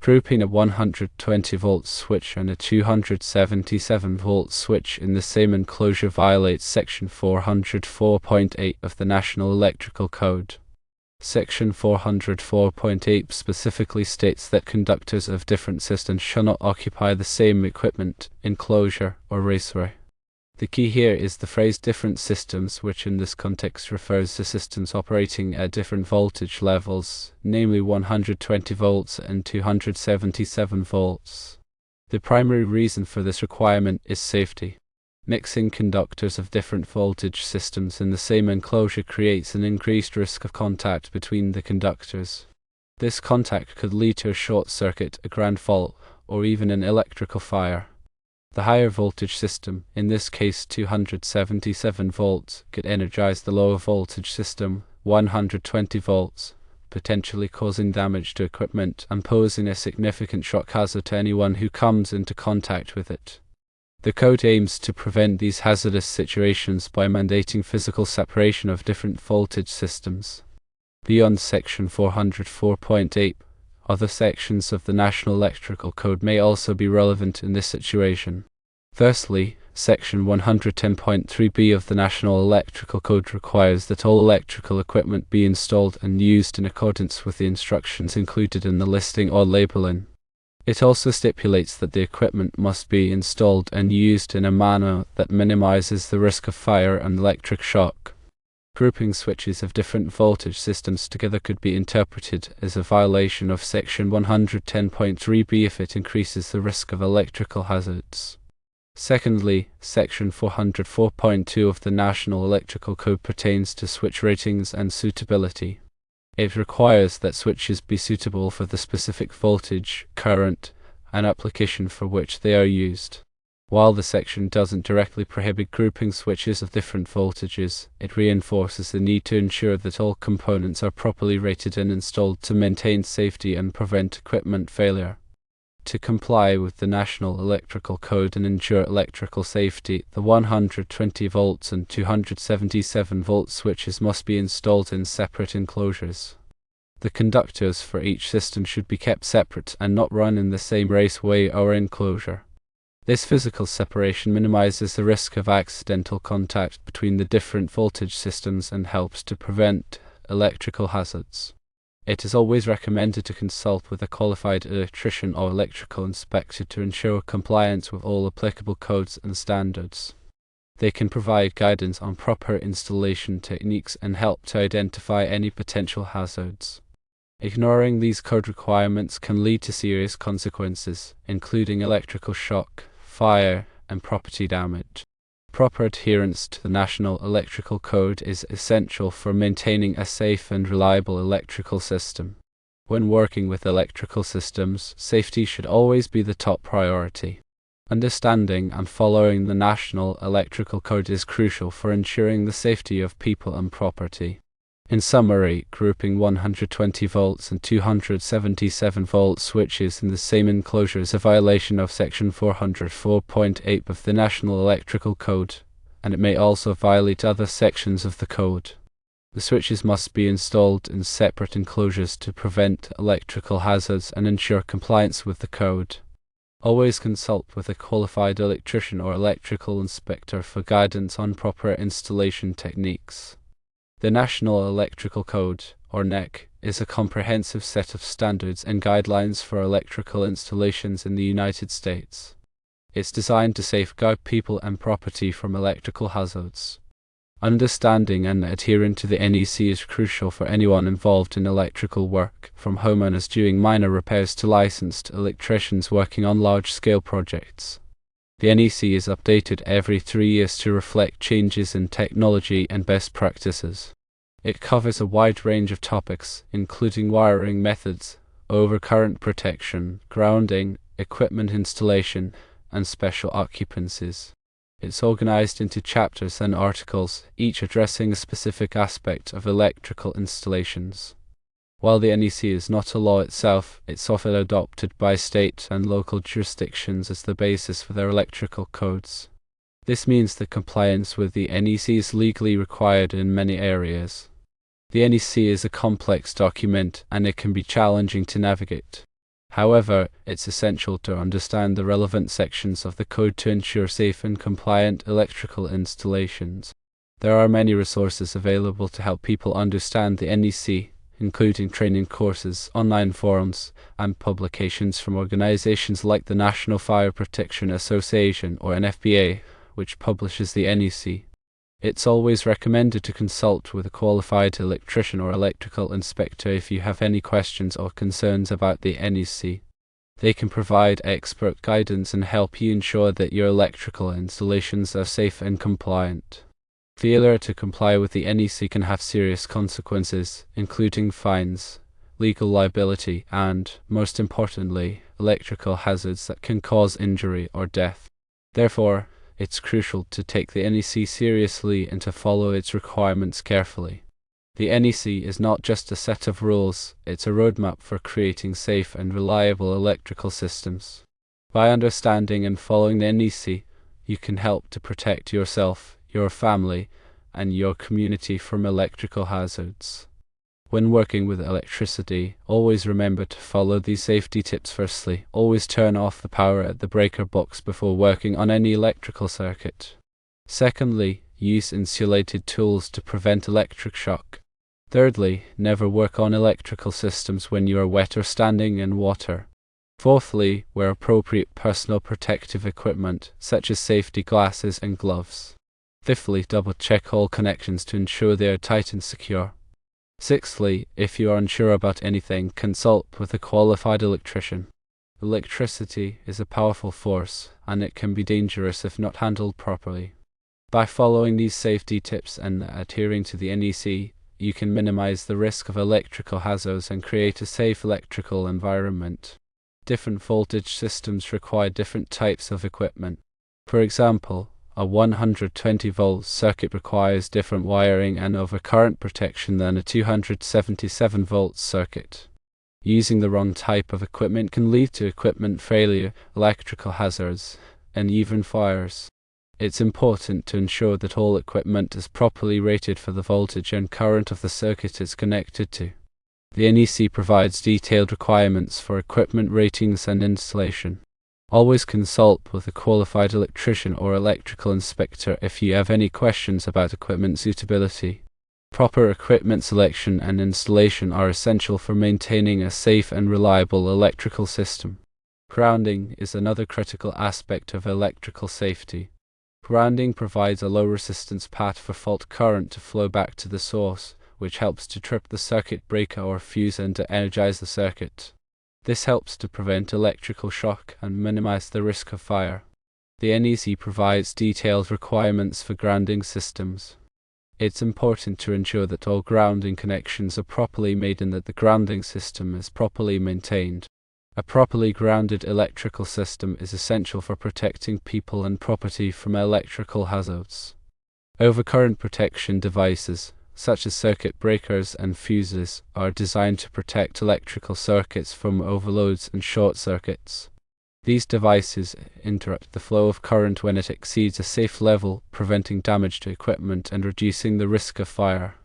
Grouping a 120-volt switch and a 277-volt switch in the same enclosure violates Section 404.8 of the National Electrical Code. Section 404.8 specifically states that conductors of different systems shall not occupy the same equipment, enclosure, or raceway. The key here is the phrase different systems, which in this context refers to systems operating at different voltage levels, namely 120 volts and 277 volts. The primary reason for this requirement is safety. Mixing conductors of different voltage systems in the same enclosure creates an increased risk of contact between the conductors. This contact could lead to a short circuit, a ground fault, or even an electrical fire. The higher voltage system, in this case 277 volts, could energize the lower voltage system, 120 volts, potentially causing damage to equipment and posing a significant shock hazard to anyone who comes into contact with it. The code aims to prevent these hazardous situations by mandating physical separation of different voltage systems. Beyond Section 404.8, other sections of the National Electrical Code may also be relevant in this situation. Firstly, Section 110.3b of the National Electrical Code requires that all electrical equipment be installed and used in accordance with the instructions included in the listing or labeling. It also stipulates that the equipment must be installed and used in a manner that minimizes the risk of fire and electric shock. Grouping switches of different voltage systems together could be interpreted as a violation of Section 110.3b if it increases the risk of electrical hazards. Secondly, Section 404.2 of the National Electrical Code pertains to switch ratings and suitability. It requires that switches be suitable for the specific voltage, current, and application for which they are used. While the section doesn't directly prohibit grouping switches of different voltages, it reinforces the need to ensure that all components are properly rated and installed to maintain safety and prevent equipment failure. To comply with the National Electrical Code and ensure electrical safety, the 120 volts and 277 volt switches must be installed in separate enclosures. The conductors for each system should be kept separate and not run in the same raceway or enclosure. This physical separation minimizes the risk of accidental contact between the different voltage systems and helps to prevent electrical hazards. It is always recommended to consult with a qualified electrician or electrical inspector to ensure compliance with all applicable codes and standards. They can provide guidance on proper installation techniques and help to identify any potential hazards. Ignoring these code requirements can lead to serious consequences, including electrical shock, fire, and property damage. Proper adherence to the National Electrical Code is essential for maintaining a safe and reliable electrical system. When working with electrical systems, safety should always be the top priority. Understanding and following the National Electrical Code is crucial for ensuring the safety of people and property. In summary, grouping 120 volts and 277 volt switches in the same enclosure is a violation of Section 404.8 of the National Electrical Code, and it may also violate other sections of the code. The switches must be installed in separate enclosures to prevent electrical hazards and ensure compliance with the code. Always consult with a qualified electrician or electrical inspector for guidance on proper installation techniques. The National Electrical Code, or NEC, is a comprehensive set of standards and guidelines for electrical installations in the United States. It's designed to safeguard people and property from electrical hazards. Understanding and adhering to the NEC is crucial for anyone involved in electrical work, from homeowners doing minor repairs to licensed electricians working on large-scale projects. The NEC is updated every 3 years to reflect changes in technology and best practices. It covers a wide range of topics, including wiring methods, overcurrent protection, grounding, equipment installation, and special occupancies. It's organized into chapters and articles, each addressing a specific aspect of electrical installations. While the NEC is not a law itself, it's often adopted by state and local jurisdictions as the basis for their electrical codes. This means that compliance with the NEC is legally required in many areas. The NEC is a complex document, and it can be challenging to navigate. However, it's essential to understand the relevant sections of the code to ensure safe and compliant electrical installations. There are many resources available to help people understand the NEC, including training courses, online forums, and publications from organizations like the National Fire Protection Association or NFPA, which publishes the NEC. It's always recommended to consult with a qualified electrician or electrical inspector if you have any questions or concerns about the NEC. They can provide expert guidance and help you ensure that your electrical installations are safe and compliant. Failure to comply with the NEC can have serious consequences, including fines, legal liability, and, most importantly, electrical hazards that can cause injury or death. Therefore, it's crucial to take the NEC seriously and to follow its requirements carefully. The NEC is not just a set of rules, it's a roadmap for creating safe and reliable electrical systems. By understanding and following the NEC, you can help to protect yourself, your family, and your community from electrical hazards. When working with electricity, always remember to follow these safety tips. Firstly, always turn off the power at the breaker box before working on any electrical circuit. Secondly, use insulated tools to prevent electric shock. Thirdly, never work on electrical systems when you are wet or standing in water. Fourthly, wear appropriate personal protective equipment, such as safety glasses and gloves. Fifthly, double-check all connections to ensure they are tight and secure. Sixthly, if you are unsure about anything, consult with a qualified electrician. Electricity is a powerful force, and it can be dangerous if not handled properly. By following these safety tips and adhering to the NEC, you can minimize the risk of electrical hazards and create a safe electrical environment. Different voltage systems require different types of equipment. For example, a 120-volt circuit requires different wiring and overcurrent protection than a 277-volt circuit. Using the wrong type of equipment can lead to equipment failure, electrical hazards, and even fires. It's important to ensure that all equipment is properly rated for the voltage and current of the circuit it's connected to. The NEC provides detailed requirements for equipment ratings and installation. Always consult with a qualified electrician or electrical inspector if you have any questions about equipment suitability. Proper equipment selection and installation are essential for maintaining a safe and reliable electrical system. Grounding is another critical aspect of electrical safety. Grounding provides a low-resistance path for fault current to flow back to the source, which helps to trip the circuit breaker or fuse and to energize the circuit. This helps to prevent electrical shock and minimize the risk of fire. The NEC provides detailed requirements for grounding systems. It's important to ensure that all grounding connections are properly made and that the grounding system is properly maintained. A properly grounded electrical system is essential for protecting people and property from electrical hazards. Overcurrent protection devices, such as circuit breakers and fuses, are designed to protect electrical circuits from overloads and short circuits. These devices interrupt the flow of current when it exceeds a safe level, preventing damage to equipment and reducing the risk of fire.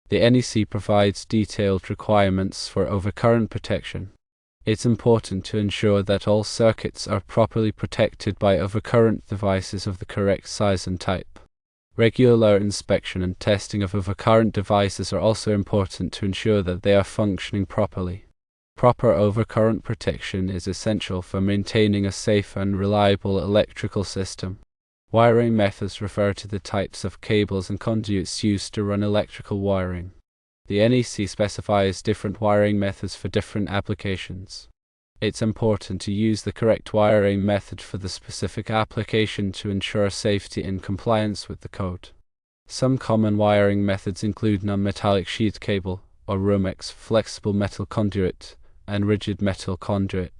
The NEC provides detailed requirements for overcurrent protection. It's important to ensure that all circuits are properly protected by overcurrent devices of the correct size and type. Regular inspection and testing of overcurrent devices are also important to ensure that they are functioning properly. Proper overcurrent protection is essential for maintaining a safe and reliable electrical system. Wiring methods refer to the types of cables and conduits used to run electrical wiring. The NEC specifies different wiring methods for different applications. It's important to use the correct wiring method for the specific application to ensure safety and compliance with the code. Some common wiring methods include non-metallic sheet cable, or Romex, flexible metal conduit, and rigid metal conduit.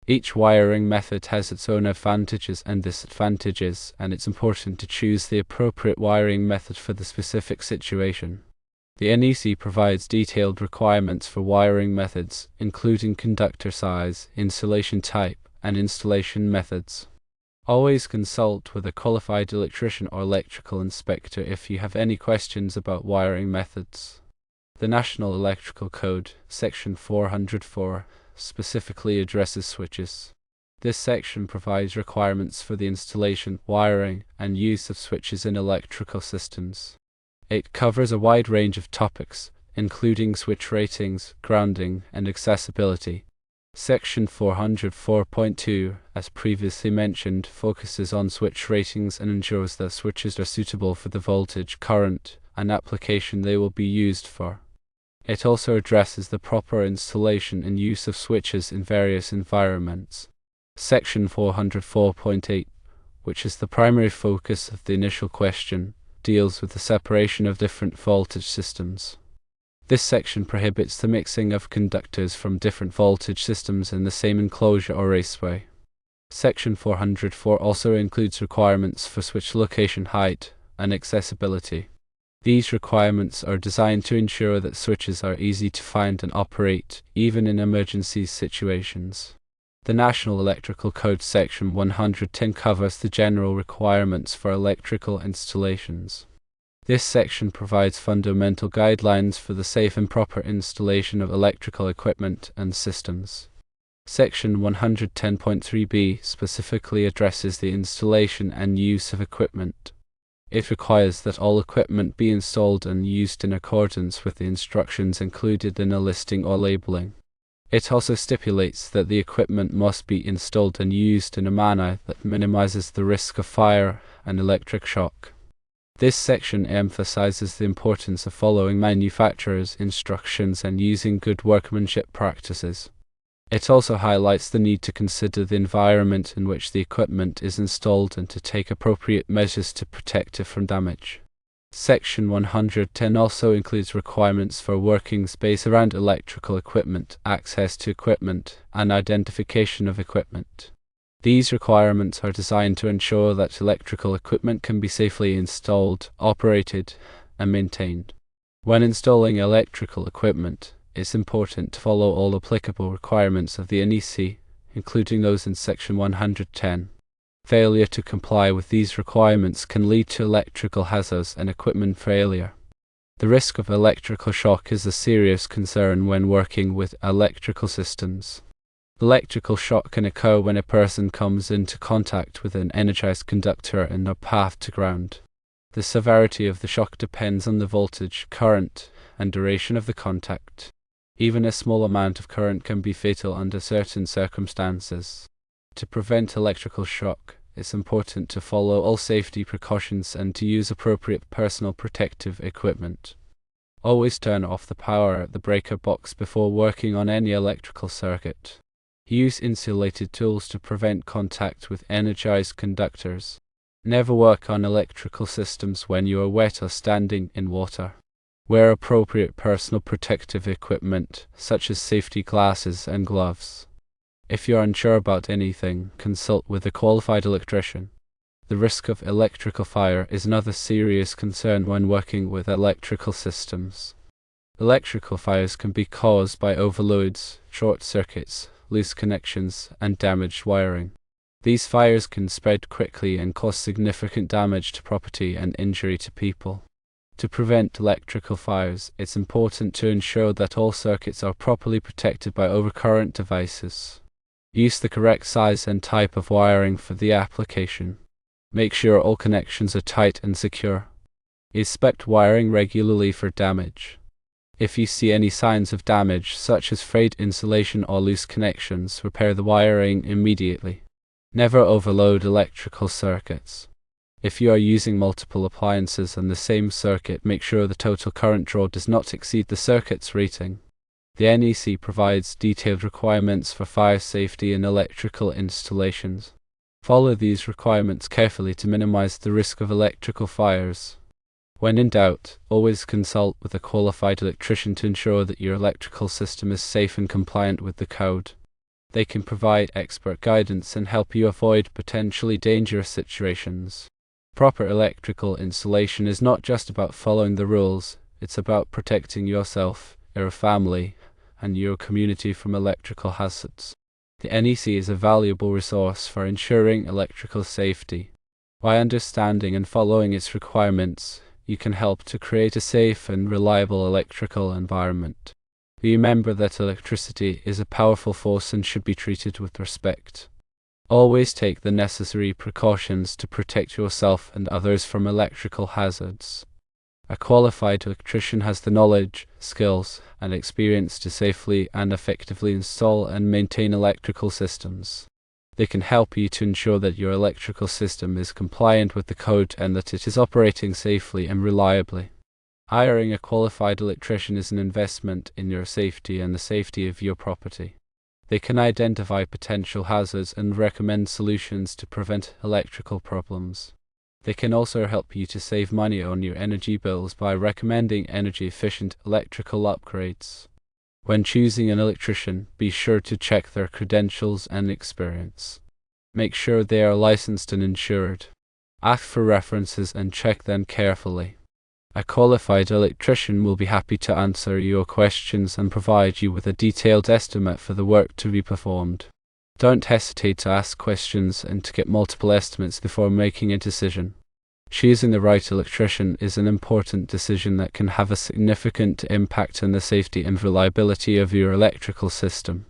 Each wiring method has its own advantages and disadvantages, and it's important to choose the appropriate wiring method for the specific situation. The NEC provides detailed requirements for wiring methods, including conductor size, insulation type, and installation methods. Always consult with a qualified electrician or electrical inspector if you have any questions about wiring methods. The National Electrical Code, Section 404, specifically addresses switches. This section provides requirements for the installation, wiring, and use of switches in electrical systems. It covers a wide range of topics, including switch ratings, grounding, and accessibility. Section 404.2, as previously mentioned, focuses on switch ratings and ensures that switches are suitable for the voltage, current, and application they will be used for. It also addresses the proper installation and use of switches in various environments. Section 404.8, which is the primary focus of the initial question, deals with the separation of different voltage systems. This section prohibits the mixing of conductors from different voltage systems in the same enclosure or raceway. Section 404 also includes requirements for switch location height and accessibility. These requirements are designed to ensure that switches are easy to find and operate, even in emergency situations. The National Electrical Code Section 110 covers the general requirements for electrical installations. This section provides fundamental guidelines for the safe and proper installation of electrical equipment and systems. Section 110.3b specifically addresses the installation and use of equipment. It requires that all equipment be installed and used in accordance with the instructions included in a listing or labeling. It also stipulates that the equipment must be installed and used in a manner that minimizes the risk of fire and electric shock. This section emphasizes the importance of following manufacturers' instructions and using good workmanship practices. It also highlights the need to consider the environment in which the equipment is installed and to take appropriate measures to protect it from damage. Section 110 also includes requirements for working space around electrical equipment, access to equipment, and identification of equipment. These requirements are designed to ensure that electrical equipment can be safely installed, operated, and maintained. When installing electrical equipment, it's important to follow all applicable requirements of the NEC, including those in Section 110. Failure to comply with these requirements can lead to electrical hazards and equipment failure. The risk of electrical shock is a serious concern when working with electrical systems. Electrical shock can occur when a person comes into contact with an energized conductor in their path to ground. The severity of the shock depends on the voltage, current, and duration of the contact. Even a small amount of current can be fatal under certain circumstances. To prevent electrical shock, it's important to follow all safety precautions and to use appropriate personal protective equipment. Always turn off the power at the breaker box before working on any electrical circuit. Use insulated tools to prevent contact with energized conductors. Never work on electrical systems when you are wet or standing in water. Wear appropriate personal protective equipment, such as safety glasses and gloves. If you are unsure about anything, consult with a qualified electrician. The risk of electrical fire is another serious concern when working with electrical systems. Electrical fires can be caused by overloads, short circuits, loose connections, and damaged wiring. These fires can spread quickly and cause significant damage to property and injury to people. To prevent electrical fires, it's important to ensure that all circuits are properly protected by overcurrent devices. Use the correct size and type of wiring for the application. Make sure all connections are tight and secure. Inspect wiring regularly for damage. If you see any signs of damage, such as frayed insulation or loose connections, repair the wiring immediately. Never overload electrical circuits. If you are using multiple appliances on the same circuit, make sure the total current draw does not exceed the circuit's rating. The NEC provides detailed requirements for fire safety in electrical installations. Follow these requirements carefully to minimize the risk of electrical fires. When in doubt, always consult with a qualified electrician to ensure that your electrical system is safe and compliant with the code. They can provide expert guidance and help you avoid potentially dangerous situations. Proper electrical installation is not just about following the rules, it's about protecting yourself, your family, and your community from electrical hazards. The NEC is a valuable resource for ensuring electrical safety. By understanding and following its requirements, you can help to create a safe and reliable electrical environment. Remember that electricity is a powerful force and should be treated with respect. Always take the necessary precautions to protect yourself and others from electrical hazards. A qualified electrician has the knowledge, skills, and experience to safely and effectively install and maintain electrical systems. They can help you to ensure that your electrical system is compliant with the code and that it is operating safely and reliably. Hiring a qualified electrician is an investment in your safety and the safety of your property. They can identify potential hazards and recommend solutions to prevent electrical problems. They can also help you to save money on your energy bills by recommending energy-efficient electrical upgrades. When choosing an electrician, be sure to check their credentials and experience. Make sure they are licensed and insured. Ask for references and check them carefully. A qualified electrician will be happy to answer your questions and provide you with a detailed estimate for the work to be performed. Don't hesitate to ask questions and to get multiple estimates before making a decision. Choosing the right electrician is an important decision that can have a significant impact on the safety and reliability of your electrical system.